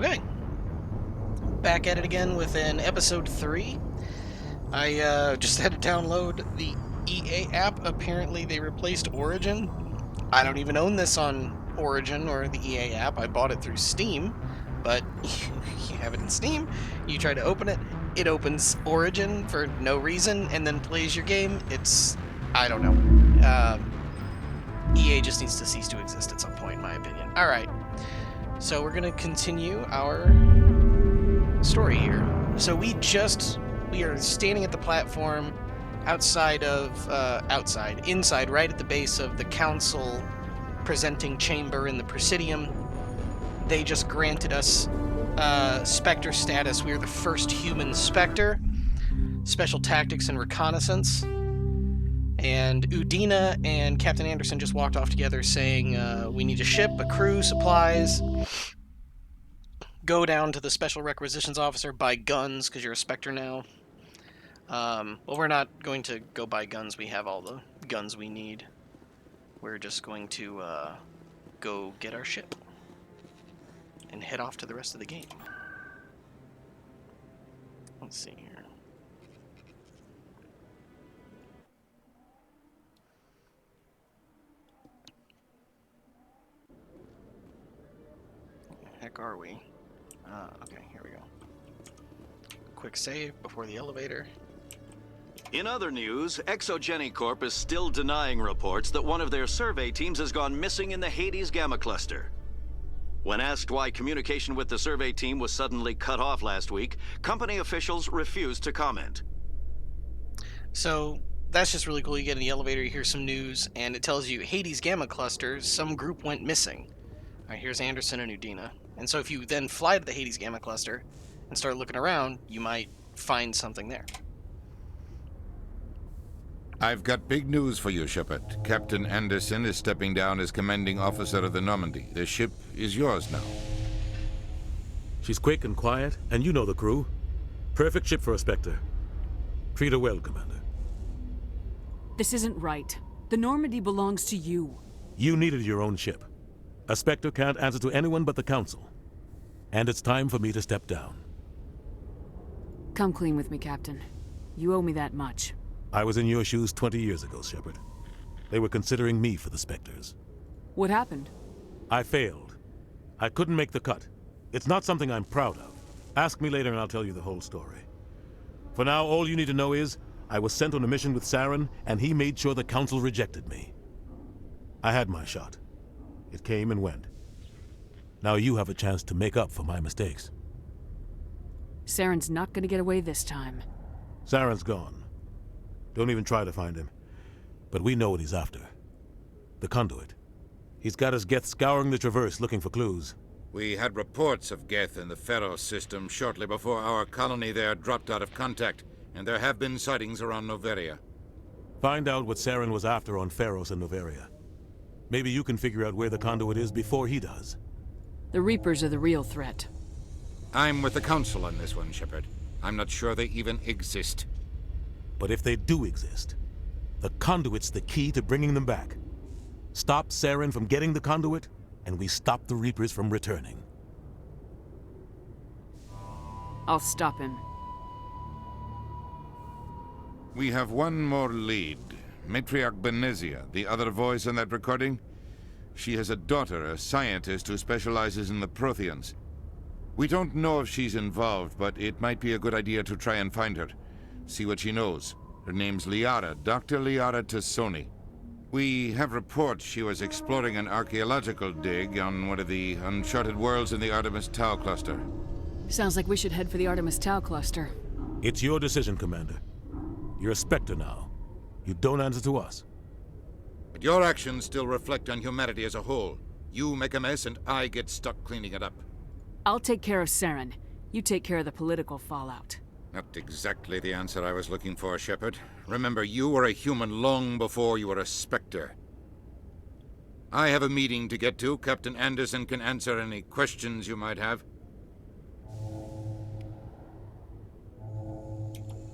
Okay. Back at it again with an episode 3. I just had to download the EA app. Apparently they replaced Origin. I don't even own this on Origin or the EA app. I bought it through Steam, but you have it in Steam, you try to open it, it opens Origin for no reason and then plays your game. I don't know. EA just needs to cease to exist at some point, in my opinion. Alright, so we're going to continue our story here. So we are standing at the platform inside, right at the base of the council presenting chamber in the Presidium. They just granted us Spectre status. We are the first human Spectre. Special tactics and reconnaissance. And Udina and Captain Anderson just walked off together saying, we need a ship, a crew, supplies. Go down to the Special Requisitions Officer, buy guns, because you're a Spectre now. Well, we're not going to go buy guns. We have all the guns we need. We're just going to go get our ship and head off to the rest of the game. Let's see here. Where the heck are we? Okay, here we go. Quick save before the elevator. In other news, Exogeny Corp is still denying reports that one of their survey teams has gone missing in the Hades Gamma Cluster. When asked why communication with the survey team was suddenly cut off last week, company officials refused to comment. So, that's just really cool. You get in the elevator, you hear some news, and it tells you, Hades Gamma Cluster, some group went missing. Alright, here's Anderson and Udina. And so if you then fly to the Hades Gamma Cluster and start looking around, you might find something there. I've got big news for you, Shepard. Captain Anderson is stepping down as commanding officer of the Normandy. The ship is yours now. She's quick and quiet, and you know the crew. Perfect ship for a Spectre. Treat her well, Commander. This isn't right. The Normandy belongs to you. You needed your own ship. A Spectre can't answer to anyone but the Council. And it's time for me to step down. Come clean with me, Captain. You owe me that much. I was in your shoes 20 years ago, Shepard. They were considering me for the Spectres. What happened? I failed. I couldn't make the cut. It's not something I'm proud of. Ask me later and I'll tell you the whole story. For now, all you need to know is, I was sent on a mission with Saren, and he made sure the Council rejected me. I had my shot. It came and went. Now you have a chance to make up for my mistakes. Saren's not gonna get away this time. Saren's gone. Don't even try to find him. But we know what he's after. The conduit. He's got his geth scouring the Traverse looking for clues. We had reports of geth in the Pharos system shortly before our colony there dropped out of contact, and there have been sightings around Noveria. Find out what Saren was after on Pharos and Noveria. Maybe you can figure out where the conduit is before he does. The Reapers are the real threat. I'm with the Council on this one, Shepard. I'm not sure they even exist. But if they do exist, the conduit's the key to bringing them back. Stop Saren from getting the conduit, and we stop the Reapers from returning. I'll stop him. We have one more lead. Matriarch Benezia, the other voice in that recording. She has a daughter, a scientist who specializes in the Protheans. We don't know if she's involved, but it might be a good idea to try and find her. See what she knows. Her name's Liara, Dr. Liara Tassoni. We have reports she was exploring an archaeological dig on one of the uncharted worlds in the Artemis Tau cluster. Sounds like we should head for the Artemis Tau cluster. It's your decision, Commander. You're a Spectre now. You don't answer to us. But your actions still reflect on humanity as a whole. You make a mess and I get stuck cleaning it up. I'll take care of Saren. You take care of the political fallout. Not exactly the answer I was looking for, Shepard. Remember, you were a human long before you were a Spectre. I have a meeting to get to. Captain Anderson can answer any questions you might have.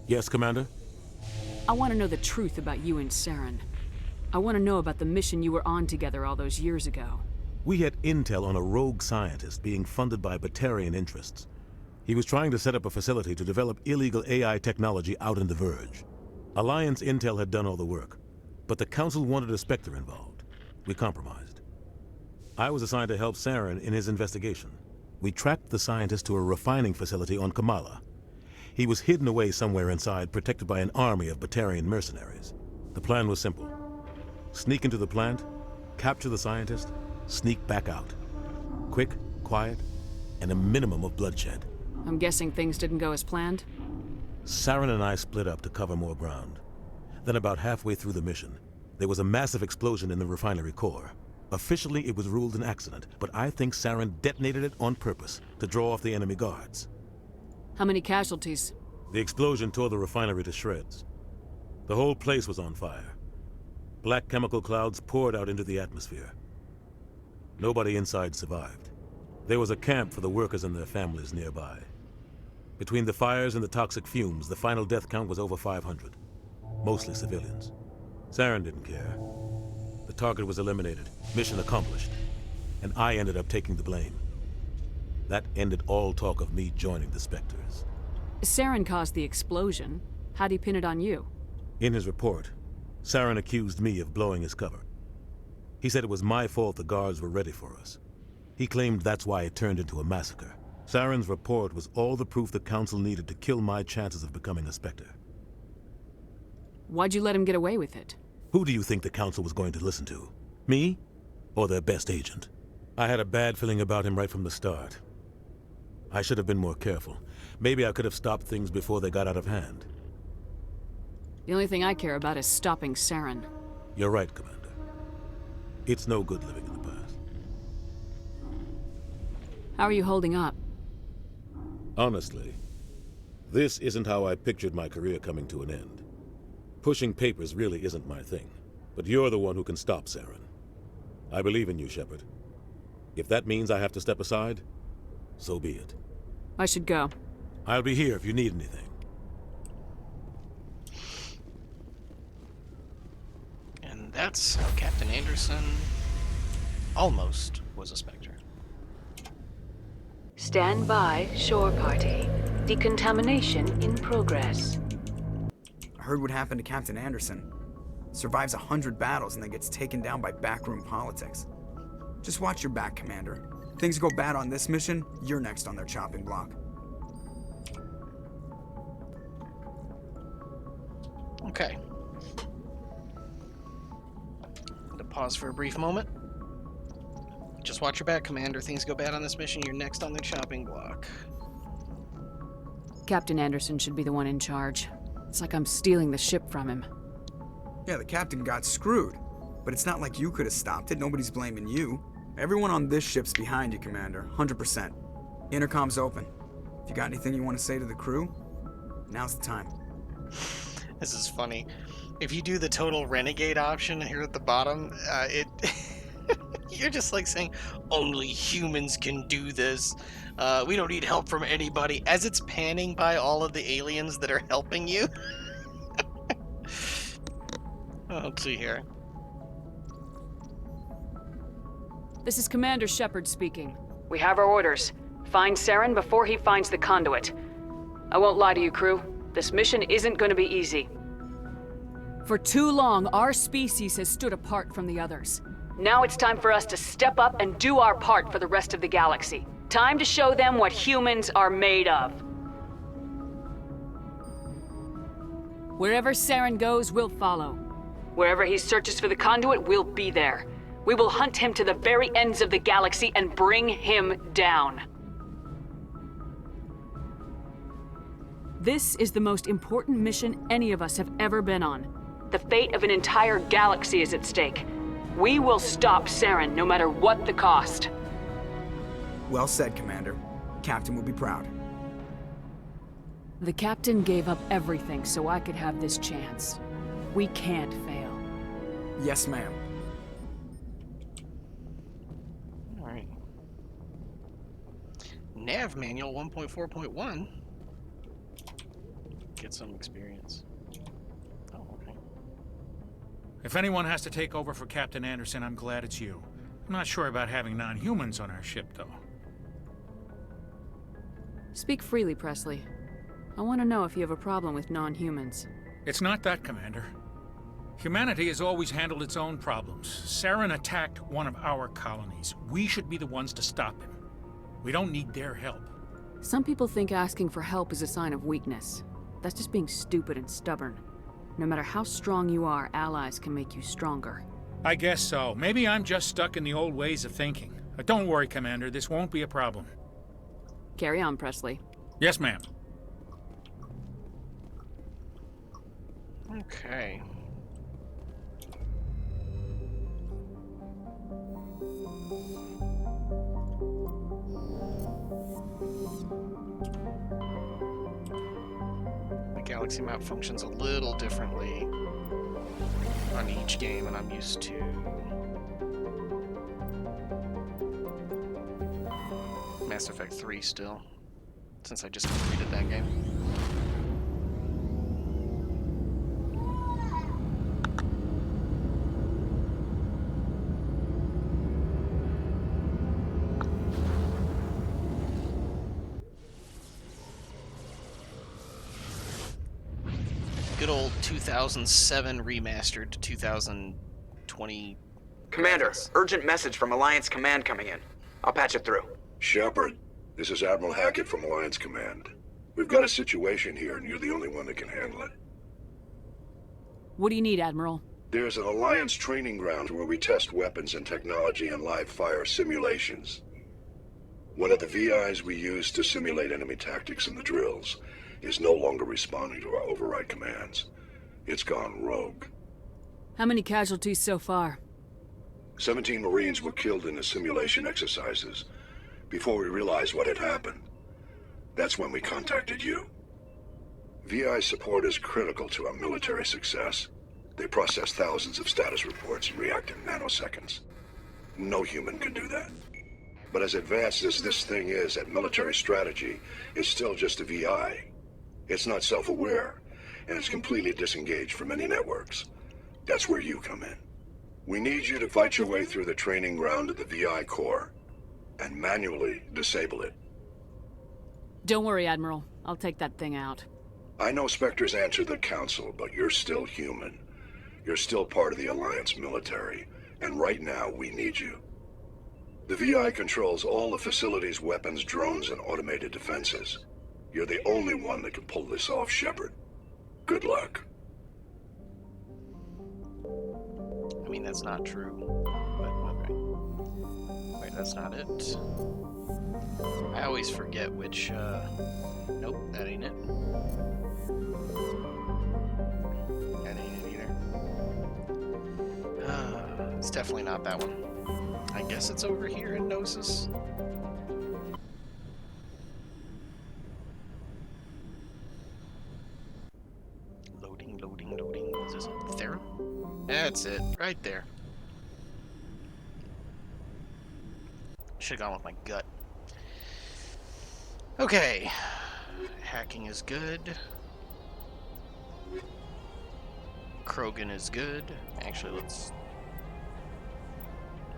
Yes, Commander? I want to know the truth about you and Saren. I want to know about the mission you were on together all those years ago. We had intel on a rogue scientist being funded by Batarian interests. He was trying to set up a facility to develop illegal AI technology out in the Verge. Alliance intel had done all the work, but the Council wanted a Spectre involved. We compromised. I was assigned to help Saren in his investigation. We tracked the scientist to a refining facility on Kamala. He was hidden away somewhere inside, protected by an army of Batarian mercenaries. The plan was simple. Sneak into the plant, capture the scientist, sneak back out. Quick, quiet, and a minimum of bloodshed. I'm guessing things didn't go as planned? Saren and I split up to cover more ground. Then about halfway through the mission, there was a massive explosion in the refinery core. Officially, it was ruled an accident, but I think Saren detonated it on purpose to draw off the enemy guards. How many casualties? The explosion tore the refinery to shreds. The whole place was on fire. Black chemical clouds poured out into the atmosphere. Nobody inside survived. There was a camp for the workers and their families nearby. Between the fires and the toxic fumes, the final death count was over 500. Mostly civilians. Saren didn't care. The target was eliminated, mission accomplished, and I ended up taking the blame. That ended all talk of me joining the Spectres. Saren caused the explosion. How'd he pin it on you? In his report, Saren accused me of blowing his cover. He said it was my fault the guards were ready for us. He claimed that's why it turned into a massacre. Saren's report was all the proof the Council needed to kill my chances of becoming a Spectre. Why'd you let him get away with it? Who do you think the Council was going to listen to? Me? Or their best agent? I had a bad feeling about him right from the start. I should have been more careful. Maybe I could have stopped things before they got out of hand. The only thing I care about is stopping Saren. You're right, Commander. It's no good living in the past. How are you holding up? Honestly, this isn't how I pictured my career coming to an end. Pushing papers really isn't my thing, but you're the one who can stop Saren. I believe in you, Shepard. If that means I have to step aside, so be it. I should go. I'll be here if you need anything. And that's how Captain Anderson almost was a Spectre. Stand by, shore party. Decontamination in progress. I heard what happened to Captain Anderson. Survives 100 battles and then gets taken down by backroom politics. Just watch your back, Commander. Things go bad on this mission, you're next on their chopping block. Okay. To pause for a brief moment. Just watch your back, Commander. Things go bad on this mission, you're next on the chopping block. Captain Anderson should be the one in charge. It's like I'm stealing the ship from him. Yeah, the captain got screwed. But it's not like you could have stopped it. Nobody's blaming you. Everyone on this ship's behind you, Commander. 100%. Intercom's open. If you got anything you want to say to the crew, now's the time. This is funny. If you do the total renegade option here at the bottom, you're just like saying, only humans can do this. We don't need help from anybody. As it's panning by all of the aliens that are helping you. Oh, let's see here. This is Commander Shepard speaking. We have our orders. Find Saren before he finds the conduit. I won't lie to you, crew. This mission isn't going to be easy. For too long, our species has stood apart from the others. Now it's time for us to step up and do our part for the rest of the galaxy. Time to show them what humans are made of. Wherever Saren goes, we'll follow. Wherever he searches for the conduit, we'll be there. We will hunt him to the very ends of the galaxy and bring him down. This is the most important mission any of us have ever been on. The fate of an entire galaxy is at stake. We will stop Saren no matter what the cost. Well said, Commander. Captain will be proud. The captain gave up everything so I could have this chance. We can't fail. Yes, ma'am. Alright. Nav Manual 1.4.1. Get some experience. Oh, okay. If anyone has to take over for Captain Anderson, I'm glad it's you. I'm not sure about having non-humans on our ship, though. Speak freely, Presley. I want to know if you have a problem with non-humans. It's not that, Commander. Humanity has always handled its own problems. Saren attacked one of our colonies. We should be the ones to stop him. We don't need their help. Some people think asking for help is a sign of weakness. That's just being stupid and stubborn. No matter how strong you are, allies can make you stronger. I guess so. Maybe I'm just stuck in the old ways of thinking. But don't worry, Commander. This won't be a problem. Carry on, Presley. Yes, ma'am. Okay. The galaxy map functions a little differently on each game, and I'm used to Mass Effect 3 still, since I just completed that game. Good old 2007 remastered to 2020. Commander, urgent message from Alliance Command coming in. I'll patch it through. Shepard, this is Admiral Hackett from Alliance Command. We've got a situation here, and you're the only one that can handle it. What do you need, Admiral? There's an Alliance training ground where we test weapons and technology in live-fire simulations. One of the VIs we use to simulate enemy tactics in the drills is no longer responding to our override commands. It's gone rogue. How many casualties so far? 17 Marines were killed in the simulation exercises before we realized what had happened. That's when we contacted you. VI support is critical to our military success. They process thousands of status reports and react in nanoseconds. No human can do that. But as advanced as this thing is at military strategy, it's still just a VI. It's not self-aware, and it's completely disengaged from any networks. That's where you come in. We need you to fight your way through the training ground of the VI core, and manually disable it. Don't worry, Admiral. I'll take that thing out. I know Spectres answered the Council, but you're still human. You're still part of the Alliance military, and right now we need you. The VI controls all the facility's weapons, drones, and automated defenses. You're the only one that can pull this off, Shepard. Good luck. I mean, that's not true, but okay. Wait, that's not it. I always forget which, nope, that ain't it. That ain't it either. It's definitely not that one. I guess it's over here in Gnosis. Loading. Is this Thera? That's it, right there. Should've gone with my gut. Okay. Hacking is good. Krogan is good. Actually, let's...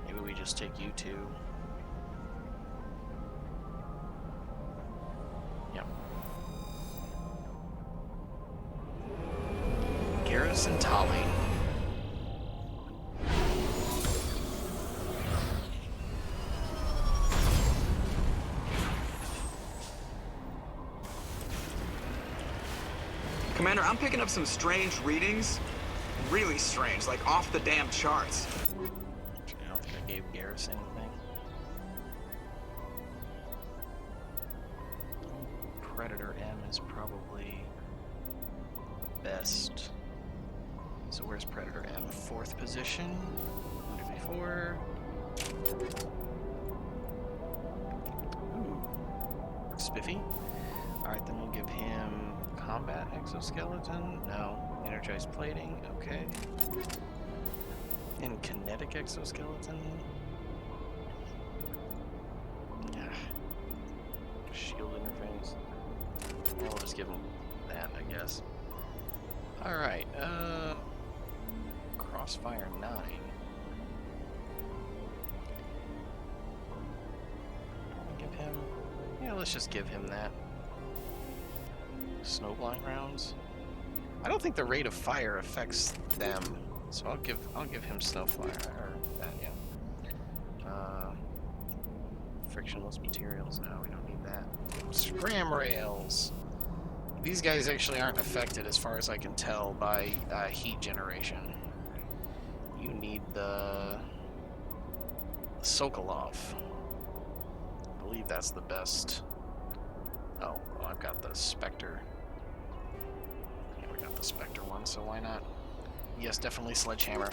maybe we just take you two. Yep. Garrus and Tali. Commander, I'm picking up some strange readings. Really strange, like off the damn charts. I don't think I gave Garrus anything. Predator M is probably the best. So where's Predator M? 4th position. What did before? Ooh. Spiffy. Alright, then we'll give him combat exoskeleton. No. Energized plating. Okay. And kinetic exoskeleton. Yeah. Shield interface. Yeah, we'll just give him that, I guess. Alright, Crossfire 9. him? Yeah, let's just give him that. Snowblind rounds. I don't think the rate of fire affects them, so I'll give him snowfire or that. Yeah. Frictionless materials. No, we don't need that. Scram rails. These guys actually aren't affected, as far as I can tell, by heat generation. You need the Sokolov. I believe that's the best. Oh, well, I've got the Spectre. Yeah, we got the Spectre one, so why not? Yes, definitely Sledgehammer.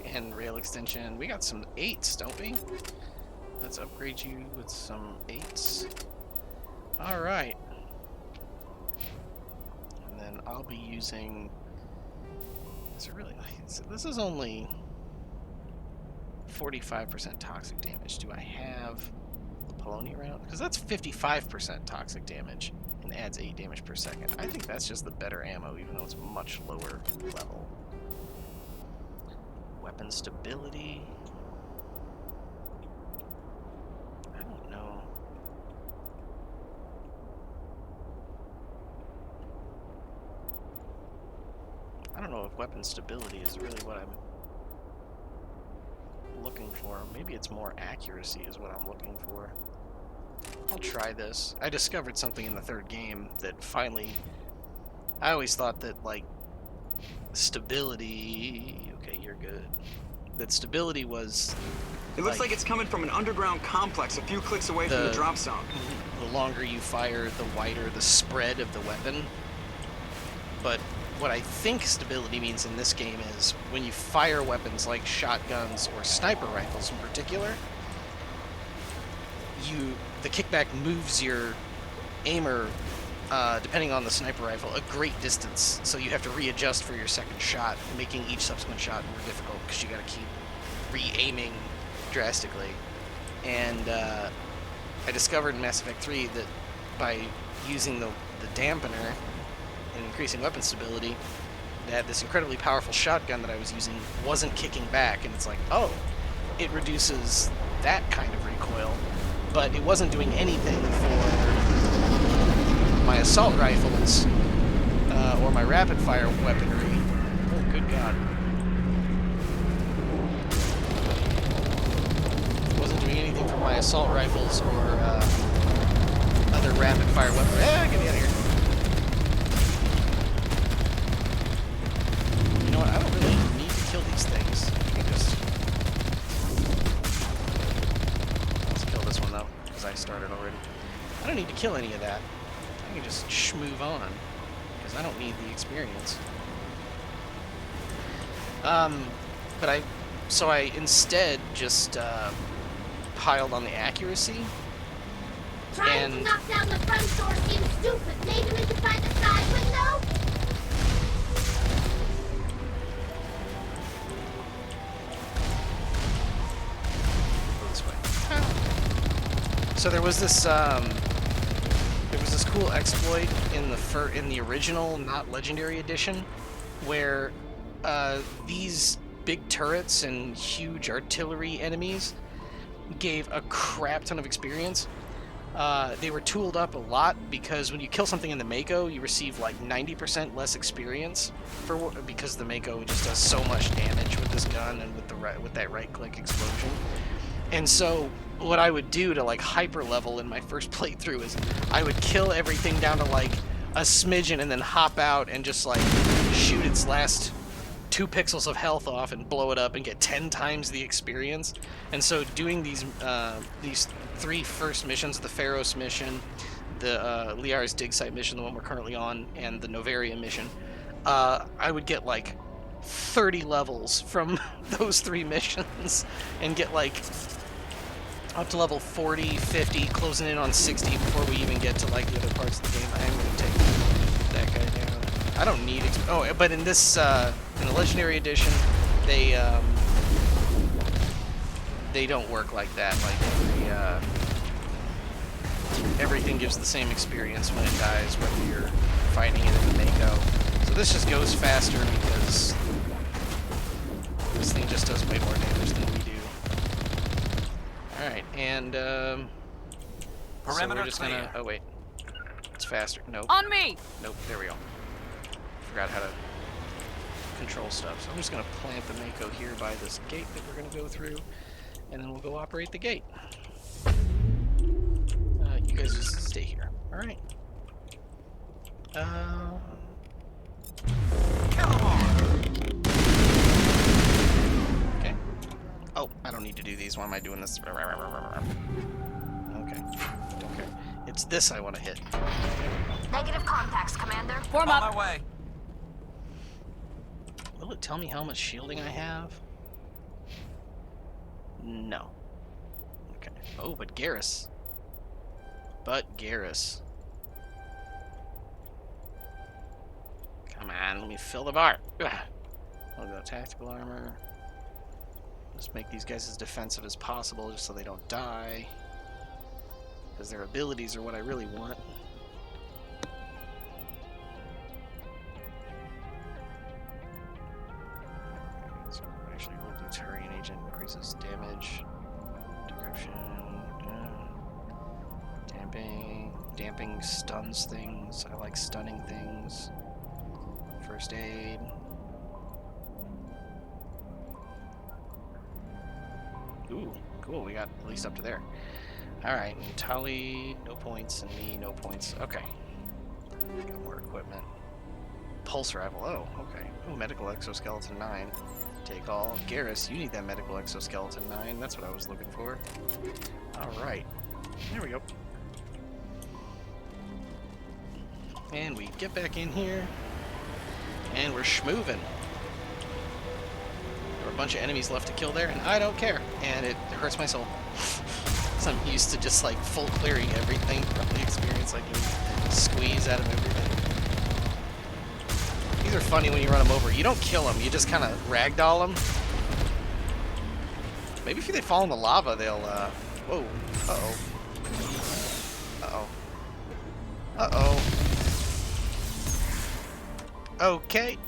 And rail extension. We got some 8s, don't we? Let's upgrade you with some 8s. Alright. And then I'll be using... Is it really... This is only 45% toxic damage. Do I have the Polony round? Because that's 55% toxic damage and adds 8 damage per second. I think that's just the better ammo, even though it's much lower level. Weapon stability. I don't know. I don't know if weapon stability is really what I'm looking for. Maybe it's more accuracy is what I'm looking for. I'll try this. I discovered something in the third game that finally... I always thought that, like, stability... Okay, you're good. That stability was... It looks like it's coming from an underground complex a few clicks away from the drop zone. The longer you fire, the wider the spread of the weapon. But what I think stability means in this game is when you fire weapons like shotguns or sniper rifles in particular, the kickback moves your aimer, depending on the sniper rifle, a great distance. So you have to readjust for your second shot, making each subsequent shot more difficult because you got to keep re-aiming drastically. And I discovered in Mass Effect 3 that by using the dampener and increasing weapon stability, that this incredibly powerful shotgun that I was using wasn't kicking back, and it's like, oh, it reduces that kind of recoil, but it wasn't doing anything for my assault rifles or my rapid fire weaponry. Oh, good God. It wasn't doing anything for my assault rifles or other rapid fire weaponry. Get me out of here. You know what? I don't really need to kill these things. I can just... Let's kill this one, though, because I started already. I don't need to kill any of that. I can just move on, because I don't need the experience. So I instead just piled on the accuracy. Trying to knock down the front door seems stupid. Maybe we could find the side window? This way. So there was this cool exploit in the original, not legendary edition, where these big turrets and huge artillery enemies gave a crap ton of experience. They were tooled up a lot because when you kill something in the Mako, you receive like 90% less experience because the Mako just does so much damage with this gun and with that right-click explosion. And so what I would do to like hyper level in my first playthrough is I would kill everything down to like a smidgen and then hop out and just like shoot its last 2 pixels of health off and blow it up and get 10 times the experience. And so doing these 3 first missions, the Pharos mission, the Liara's dig site mission, the one we're currently on, and the Novaria mission, I would get like 30 levels from those 3 missions and get like up to level 40, 50, closing in on 60 before we even get to like the other parts of the game. I am going to take that guy down. I don't need but in this in the Legendary Edition, they don't work like that. Like everything gives the same experience when it dies, whether you're fighting it in the Mako. So this just goes faster because this thing just does way more damage than we do. All right, and So we're just gonna. Oh wait, it's faster. Nope. On me! Nope. There we go. Forgot how to control stuff. So I'm just gonna plant the Mako here by this gate that we're gonna go through, and then we'll go operate the gate. You guys just stay here. All right. Okay. Oh, I don't need to do these. Why am I doing this? Okay. Don't care. It's this I want to hit. Negative contacts, Commander. Form up! my way. Will it tell me how much shielding I have? No. Okay. Oh, but Garrus. Come on, let me fill the bar. Ugh. I'll go tactical armor. Just make these guys as defensive as possible just so they don't die. Because their abilities are what I really want. So actually we'll do Turian agent, increases damage. Decryption. Damping stuns things. I like stunning things. First aid. Ooh, cool. We got at least up to there. Alright, Tali, no points, and me, no points. Okay. Got more equipment. Pulse rifle. Oh, okay. Ooh, medical exoskeleton 9. Take all. Garrus, you need that medical exoskeleton 9. That's what I was looking for. Alright. There we go. And we get back in here. And we're schmoovin'. There are a bunch of enemies left to kill there, and I don't care. And it hurts my soul. So I'm used to just like full clearing everything from the experience. I can squeeze out of everything. These are funny when you run them over. You don't kill them, you just kind of ragdoll them. Maybe if they fall in the lava, they'll, whoa. Uh-oh. Uh-oh. Uh-oh. Okay.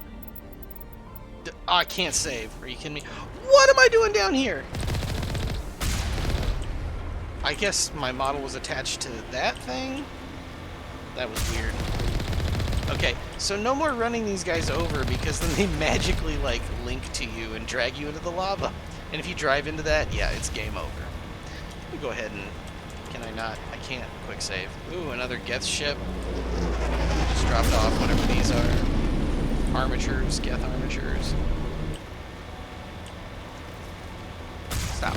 Oh, I can't save. Are you kidding me? What am I doing down here? I guess my model was attached to that thing? That was weird. Okay, so no more running these guys over because then they magically, like, link to you and drag you into the lava. And if you drive into that, yeah, it's game over. Let me go ahead and... Can I not? I can't. Quick save. Ooh, another geth ship. Just dropped off whatever these are. Armatures, geth armatures. Stop.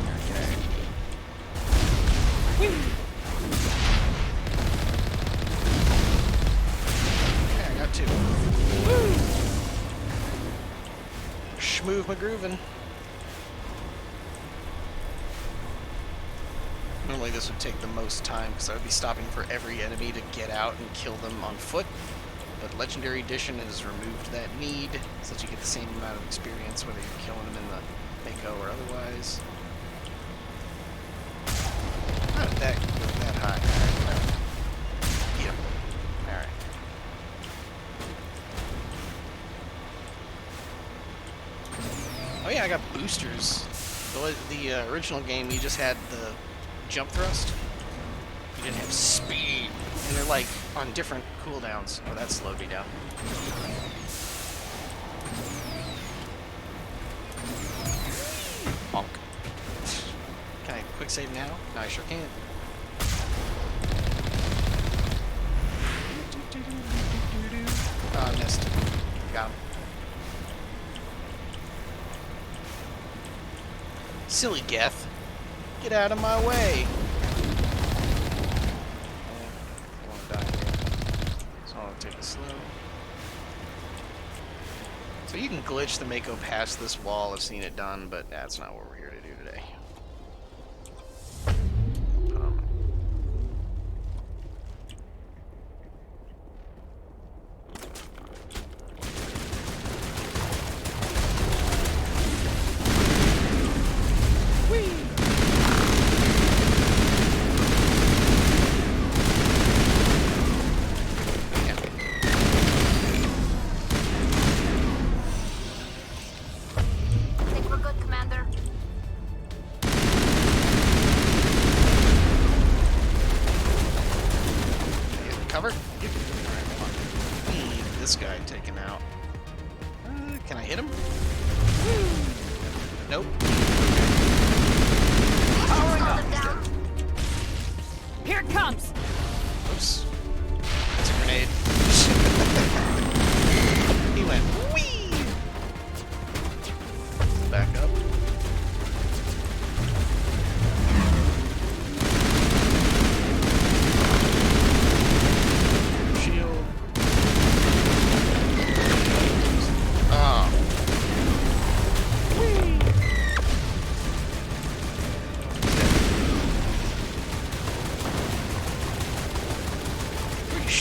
Okay. Whee! Okay, I got 2. Woo! Schmoove McGroovin'. Normally this would take the most time because I would be stopping for every enemy to get out and kill them on foot. But Legendary Edition has removed that need so that you get the same amount of experience whether you're killing them in the Mako or otherwise. How did that go that high? Alright, yeah. Alright. Oh yeah, I got boosters. The original game, you just had the jump thrust. You didn't have speed. And they're like on different cooldowns. Oh, that slowed me down. Bonk. Can I quick save now? No, I sure can. Oh, I missed. Got him. Silly geth. Get out of my way! I want to die here. So I'll take it slow. So you can glitch the Mako past this wall. I've seen it done, but that's not what we're here to do today.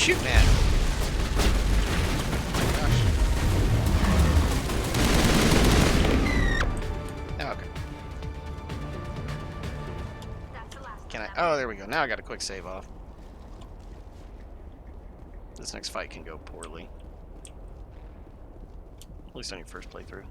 shooting at? Oh, okay. Can I? Oh, there we go. Now I got a quick save off. This next fight can go poorly. At least on your first playthrough.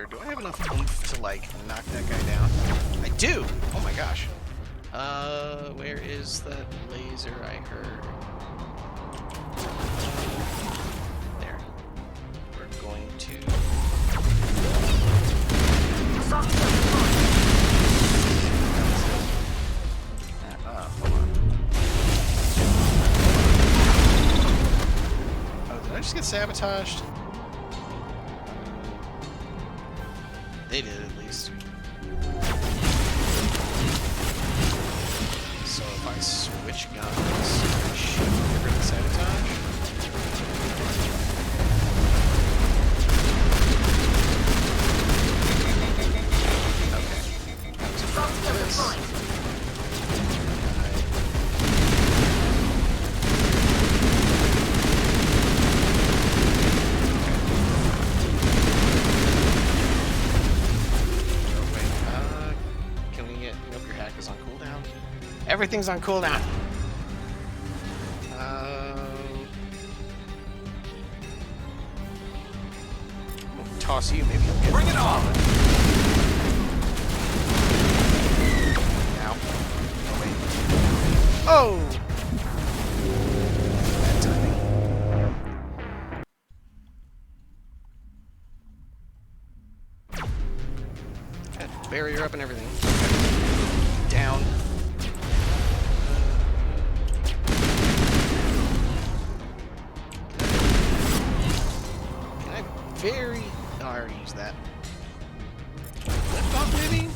Do I have enough oomph to, like, knock that guy down? I do! Oh my gosh. Where is that laser I heard? There. We're going to... hold on. Oh, did I just get sabotaged? They did, at least. So if I switch guns, I should get rid of the sabotage. Okay. This. Everything's on cooldown. I'll toss you, maybe you'll get Bring it on! Now. Oh, wait. Oh! Bad timing. Got barrier up and everything. Down. Very... Oh, I already used that. Lift off, maybe?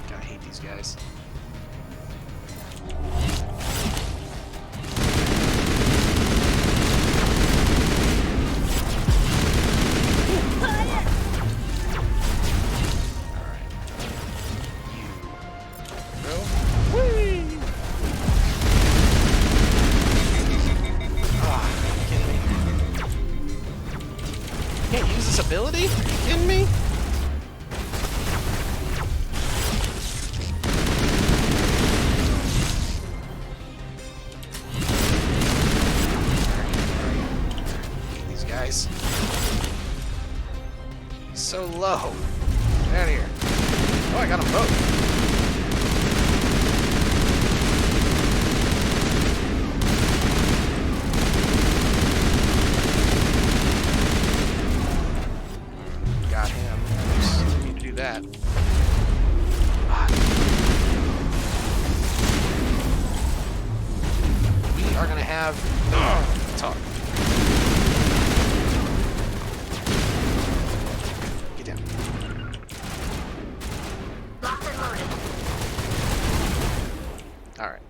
God, I hate these guys. Alright. You... Go. Whee! Can't use this ability? Are you kidding me? These guys. So low. Get out of here. Oh, I got them both. That. We are gonna have talk. Get down. Locked and loaded. All right.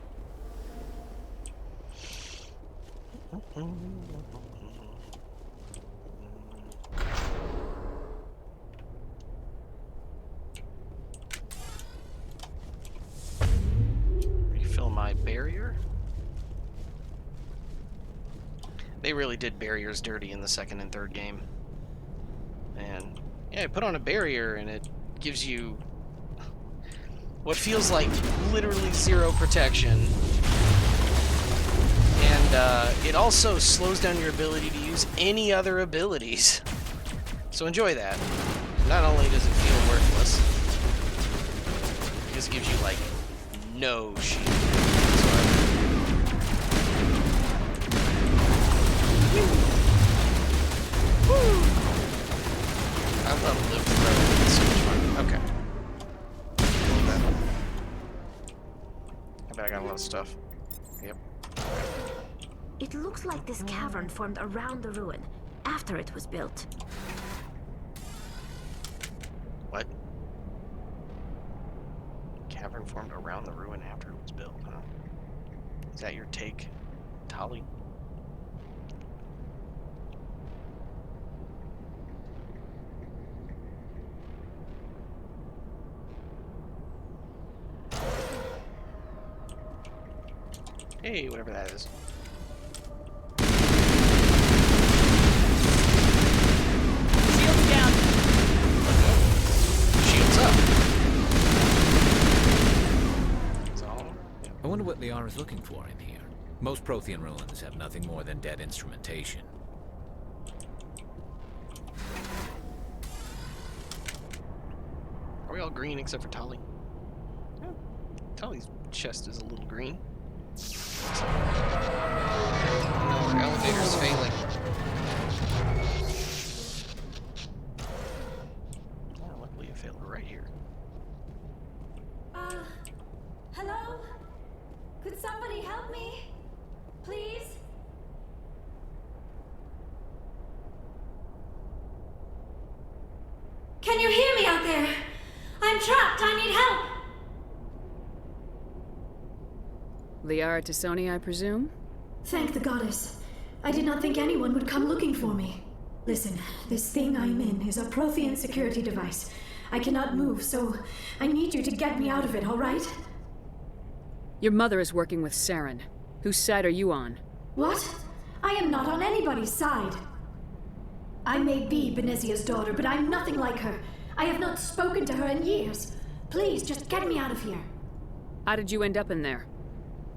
My barrier. They really did barriers dirty in the second and third game. And yeah, I put on a barrier and it gives you what feels like literally zero protection. And it also slows down your ability to use any other abilities. So enjoy that. Not only does it feel worthless, it just gives you like no shield. I love live throw. It's so much fun. Okay. I bet I got a lot of stuff. Yep. It looks like this cavern formed around the ruin after it was built. What? Cavern formed around the ruin after it was built, huh? Is that your take, Tali? Hey, whatever that is. Shields down. Shields up. That's all. I wonder what Liara's looking for in here. Most Prothean ruins have nothing more than dead instrumentation. Are we all green except for Tali? Yeah. Tali's chest is a little green. No, our elevator's failing. Oh, luckily it failed right here. Hello? Could somebody help me? Please? Can you hear me out there? I'm trapped. I need help. Liara Tassoni, I presume? Thank the goddess. I did not think anyone would come looking for me. Listen, this thing I'm in is a Prothean security device. I cannot move, so I need you to get me out of it, all right? Your mother is working with Saren. Whose side are you on? What? I am not on anybody's side. I may be Benezia's daughter, but I'm nothing like her. I have not spoken to her in years. Please, just get me out of here. How did you end up in there?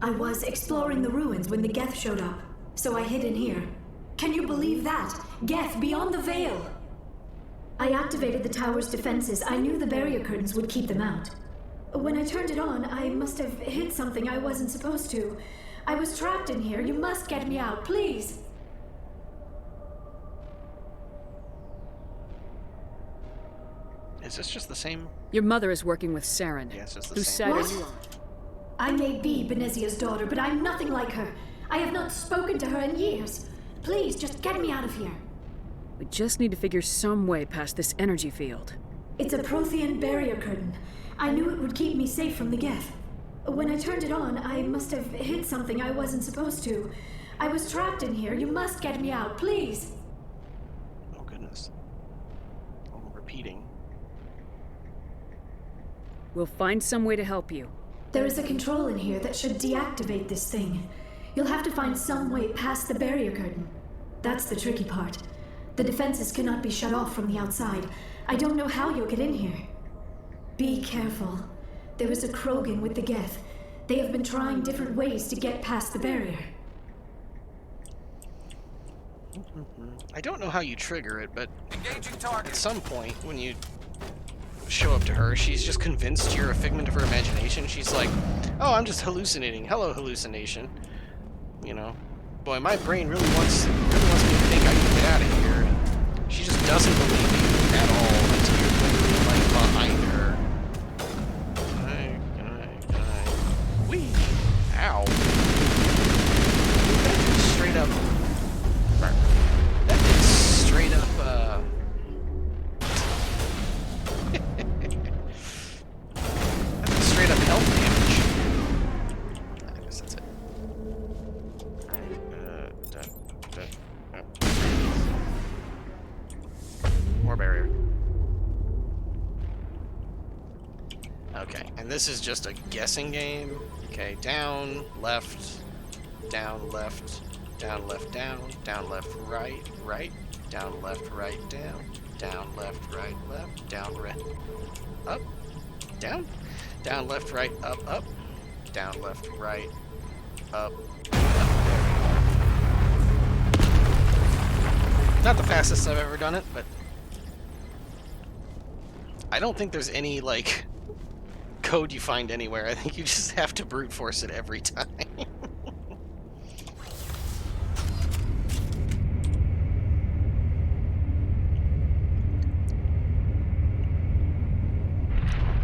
I was exploring the ruins when the geth showed up, so I hid in here. Can you believe that? Geth beyond the veil! I activated the tower's defenses. I knew the barrier curtains would keep them out. When I turned it on, I must have hit something I wasn't supposed to. I was trapped in here. You must get me out, please! Is this just the same? Your mother is working with Saren. Yes, it's the Whose same. side What? are you on? I may be Benezia's daughter, but I'm nothing like her. I have not spoken to her in years. Please, just get me out of here. We just need to figure some way past this energy field. It's a Prothean barrier curtain. I knew it would keep me safe from the geth. When I turned it on, I must have hit something I wasn't supposed to. I was trapped in here. You must get me out, please. Oh, goodness. I'm repeating. We'll find some way to help you. There is a control in here that should deactivate this thing. You'll have to find some way past the barrier curtain. That's the tricky part. The defenses cannot be shut off from the outside. I don't know how you'll get in here. Be careful. There is a Krogan with the geth. They have been trying different ways to get past the barrier. I don't know how you trigger it, but at some point when you show up to her, she's just convinced you're a figment of her imagination. She's like, oh, I'm just hallucinating. Hello, hallucination. You know, boy, my brain really wants me to think I can get out of here. She just doesn't believe you at all until you're literally like behind her. Can I? Whee! Ow! That is straight up. That is straight up. That's straight up health damage. I guess that's it. More barrier. Okay, and this is just a guessing game. Okay, down, left, down, left, down, left, down, right, right, down, left, right, down, left, right, left, down, right, up, down, left, right, up, down, left, right, up. Not the fastest I've ever done it, but I don't think there's any, like, code you find anywhere. I think you just have to brute force it every time.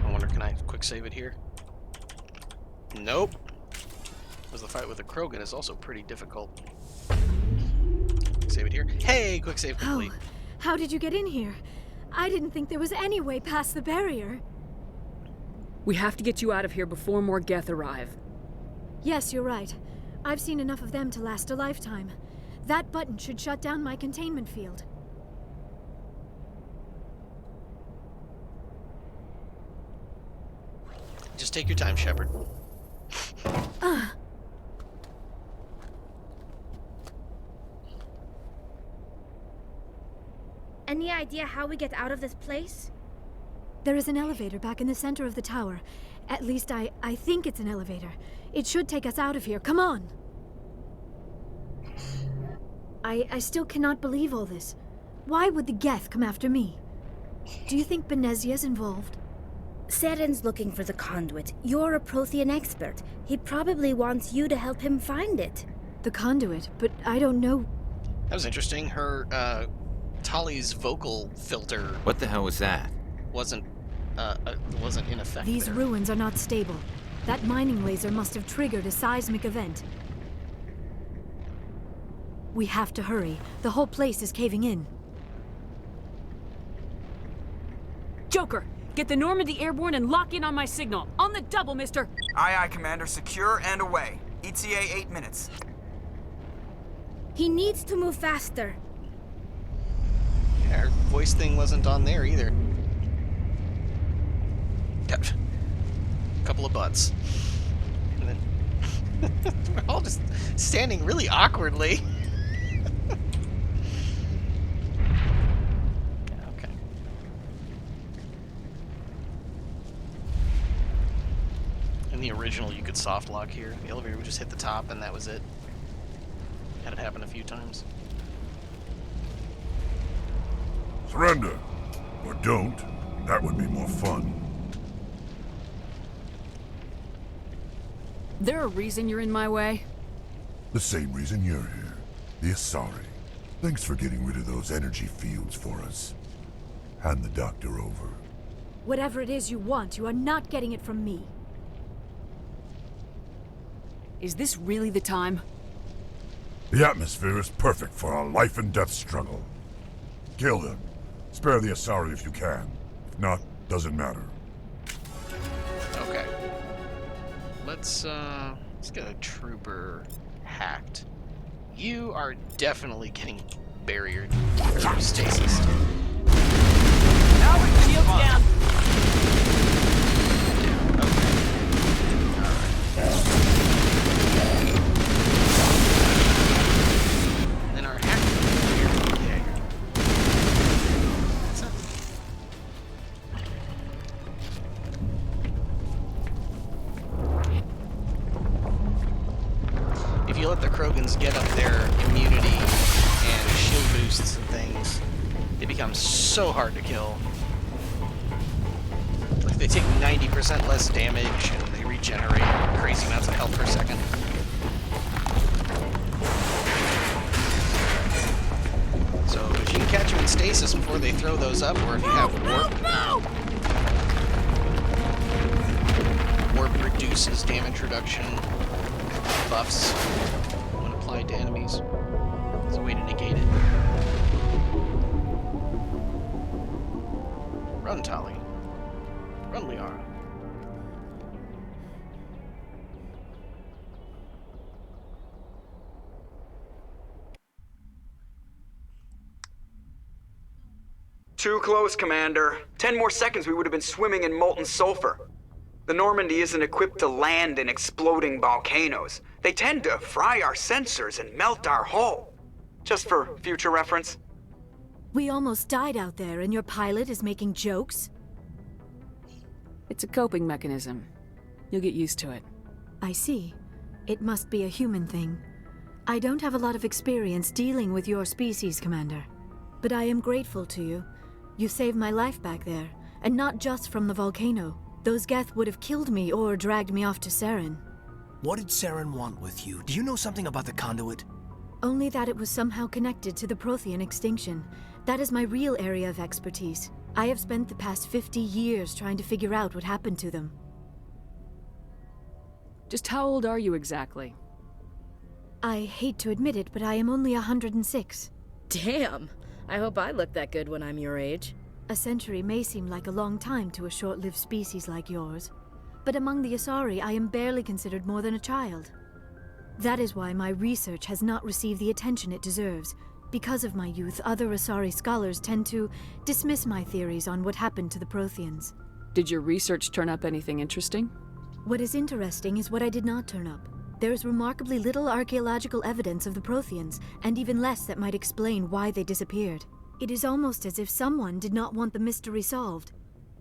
I wonder, can I quick save it here? Nope. Because the fight with the Krogan is also pretty difficult. Save it here. Hey, quick save complete. Oh, how did you get in here? I didn't think there was any way past the barrier. We have to get you out of here before more geth arrive. Yes, you're right. I've seen enough of them to last a lifetime. That button should shut down my containment field. Just take your time, Shepard. Any idea how we get out of this place? There is an elevator back in the center of the tower. At least I think it's an elevator. It should take us out of here. Come on! I still cannot believe all this. Why would the geth come after me? Do you think Benezia's involved? Saren's looking for the conduit. You're a Prothean expert. He probably wants you to help him find it. The conduit, but I don't know. That was interesting. Her, Tali's vocal filter What the hell was that? wasn't in effect These there. ruins are not stable. That mining laser must have triggered a seismic event. We have to hurry. The whole place is caving in. Joker, get the Normandy airborne and lock in on my signal. On the double, mister! Aye, aye, Commander. Secure and away. ETA 8 minutes. He needs to move faster. Yeah, her voice thing wasn't on there either. Got a couple of butts. And then we're all just standing really awkwardly. Okay. In the original, you could soft lock here. The elevator would just hit the top, and that was it. Had it happen a few times. Surrender. Or don't. That would be more fun. There a reason you're in my way? The same reason you're here. The Asari. Thanks for getting rid of those energy fields for us. Hand the doctor over. Whatever it is you want, you are not getting it from me. Is this really the time? The atmosphere is perfect for a life and death struggle. Kill them. Spare the Asari if you can. If not, doesn't matter. Okay. Let's get a trooper hacked. You are definitely getting barriered or stasis. Shields down! And then our hacker here. Yeah. That's it. If you let the Krogans get up their immunity and shield boosts and things, they become so hard to kill. Like they take 90% less damage and they regenerate crazy amounts of health per second. So if you can catch them in stasis before they throw those up, or if you have warp reduces damage reduction buffs when applied to enemies. It's a way to negate it. Run, Tali. Run, Liara. Too close, Commander. 10 more seconds we would have been swimming in molten sulfur. The Normandy isn't equipped to land in exploding volcanoes. They tend to fry our sensors and melt our hull. Just for future reference. We almost died out there, and your pilot is making jokes? It's a coping mechanism. You'll get used to it. I see. It must be a human thing. I don't have a lot of experience dealing with your species, Commander. But I am grateful to you. You saved my life back there, and not just from the volcano. Those geth would have killed me or dragged me off to Saren. What did Saren want with you? Do you know something about the conduit? Only that it was somehow connected to the Prothean extinction. That is my real area of expertise. I have spent the past 50 years trying to figure out what happened to them. Just how old are you exactly? I hate to admit it, but I am only 106. Damn! I hope I look that good when I'm your age. A century may seem like a long time to a short-lived species like yours, but among the Asari, I am barely considered more than a child. That is why my research has not received the attention it deserves. Because of my youth, other Asari scholars tend to dismiss my theories on what happened to the Protheans. Did your research turn up anything interesting? What is interesting is what I did not turn up. There is remarkably little archaeological evidence of the Protheans, and even less that might explain why they disappeared. It is almost as if someone did not want the mystery solved.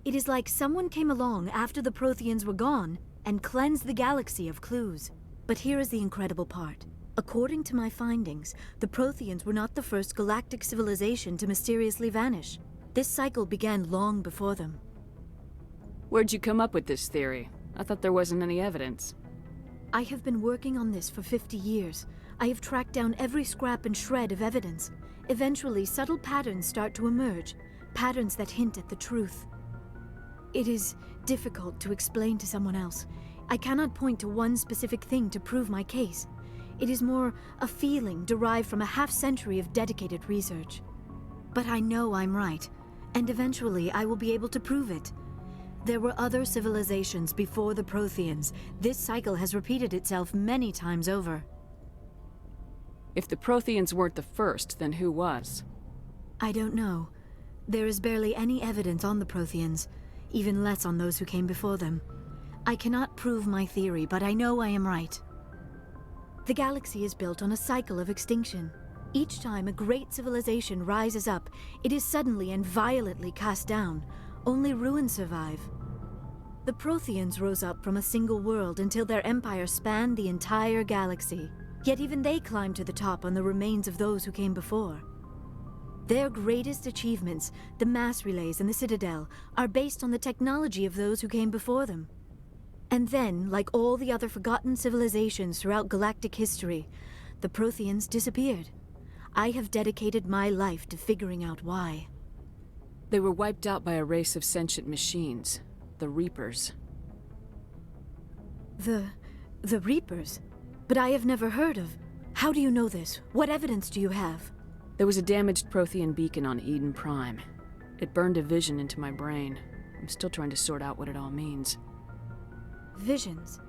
It is like someone came along after the Protheans were gone and cleansed the galaxy of clues. But here is the incredible part. According to my findings, the Protheans were not the first galactic civilization to mysteriously vanish. This cycle began long before them. Where'd you come up with this theory? I thought there wasn't any evidence. I have been working on this for 50 years. I have tracked down every scrap and shred of evidence. Eventually, subtle patterns start to emerge, patterns that hint at the truth. It is difficult to explain to someone else. I cannot point to one specific thing to prove my case. It is more a feeling derived from a half-century of dedicated research. But I know I'm right, and eventually I will be able to prove it. There were other civilizations before the Protheans. This cycle has repeated itself many times over. If the Protheans weren't the first, then who was? I don't know. There is barely any evidence on the Protheans, even less on those who came before them. I cannot prove my theory, but I know I am right. The galaxy is built on a cycle of extinction. Each time a great civilization rises up, it is suddenly and violently cast down. Only ruins survive. The Protheans rose up from a single world until their empire spanned the entire galaxy. Yet even they climbed to the top on the remains of those who came before. Their greatest achievements, the mass relays and the Citadel, are based on the technology of those who came before them. And then, like all the other forgotten civilizations throughout galactic history, the Protheans disappeared. I have dedicated my life to figuring out why. They were wiped out by a race of sentient machines, the Reapers. The Reapers? But I have never heard of. How do you know this? What evidence do you have? There was a damaged Prothean beacon on Eden Prime. It burned a vision into my brain. I'm still trying to sort out what it all means. Visions?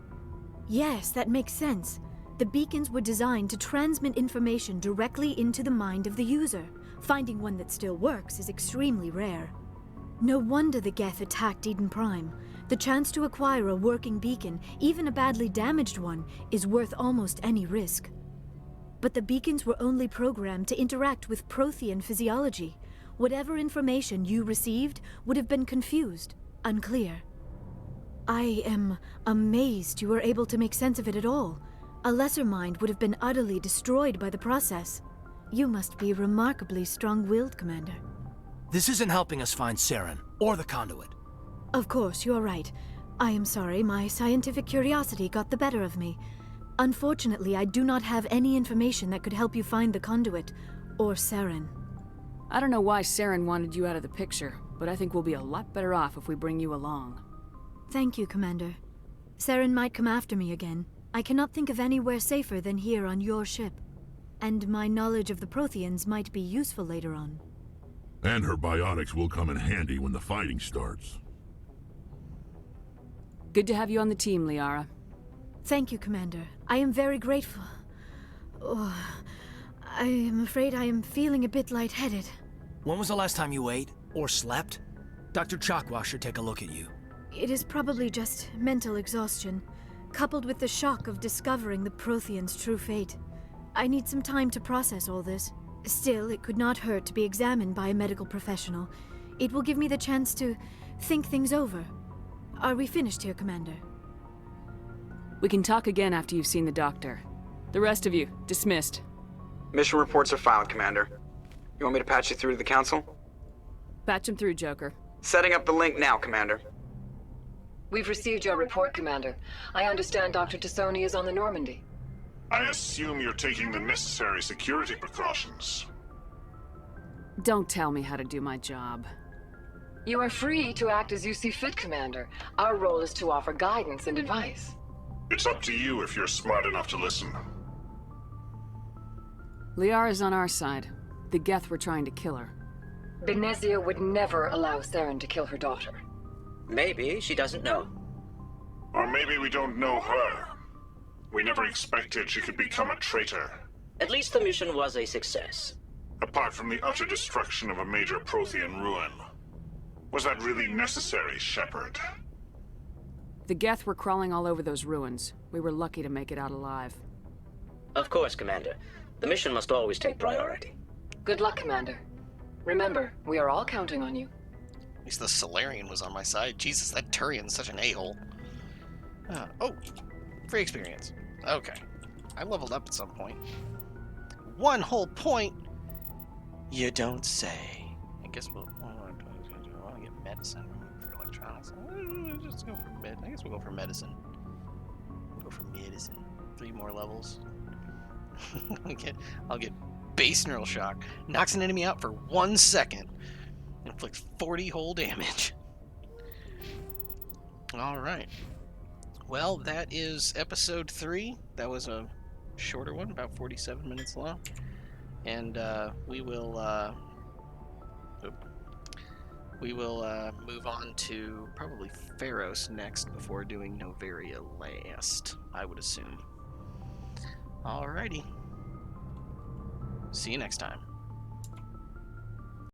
Yes, that makes sense. The beacons were designed to transmit information directly into the mind of the user. Finding one that still works is extremely rare. No wonder the Geth attacked Eden Prime. The chance to acquire a working beacon, even a badly damaged one, is worth almost any risk. But the beacons were only programmed to interact with Prothean physiology. Whatever information you received would have been confused, unclear. I am amazed you were able to make sense of it at all. A lesser mind would have been utterly destroyed by the process. You must be remarkably strong-willed, Commander. This isn't helping us find Saren, or the conduit. Of course, you are right. I am sorry, my scientific curiosity got the better of me. Unfortunately, I do not have any information that could help you find the conduit, or Saren. I don't know why Saren wanted you out of the picture, but I think we'll be a lot better off if we bring you along. Thank you, Commander. Saren might come after me again. I cannot think of anywhere safer than here on your ship. And my knowledge of the Protheans might be useful later on. And her biotics will come in handy when the fighting starts. Good to have you on the team, Liara. Thank you, Commander. I am very grateful. Oh, I am afraid I am feeling a bit lightheaded. When was the last time you ate, or slept? Dr. Chakwa should take a look at you. It is probably just mental exhaustion, coupled with the shock of discovering the Protheans' true fate. I need some time to process all this. Still, it could not hurt to be examined by a medical professional. It will give me the chance to think things over. Are we finished here, Commander? We can talk again after you've seen the doctor. The rest of you, dismissed. Mission reports are filed, Commander. You want me to patch you through to the Council? Patch him through, Joker. Setting up the link now, Commander. We've received your report, Commander. I understand Dr. Tassoni is on the Normandy. I assume you're taking the necessary security precautions. Don't tell me how to do my job. You are free to act as you see fit, Commander. Our role is to offer guidance and advice. It's up to you if you're smart enough to listen. Liara's on our side. The geth were trying to kill her. Benezia would never allow Saren to kill her daughter. Maybe she doesn't know. Or maybe we don't know her. We never expected she could become a traitor. At least the mission was a success. Apart from the utter destruction of a major Prothean ruin. Was that really necessary, Shepard? The geth were crawling all over those ruins. We were lucky to make it out alive. Of course, Commander. The mission must always take priority. Good luck, Commander. Remember, we are all counting on you. At least the Solarian was on my side. Jesus, that Turian's such an a-hole. Oh, free experience. Okay. I leveled up at some point. 1 whole point? You don't say. I guess we'll... I want to get medicine for electronics. Just go for med. I guess we'll go for medicine. We'll go for medicine. 3 more levels. I'll get base neural shock. Knocks an enemy out for 1 second. Inflicts 40 whole damage. Alright. Well, that is episode 3. That was a shorter one, about 47 minutes long. And we will move on to probably Pharos next before doing Novaria last, I would assume. Alrighty. See you next time.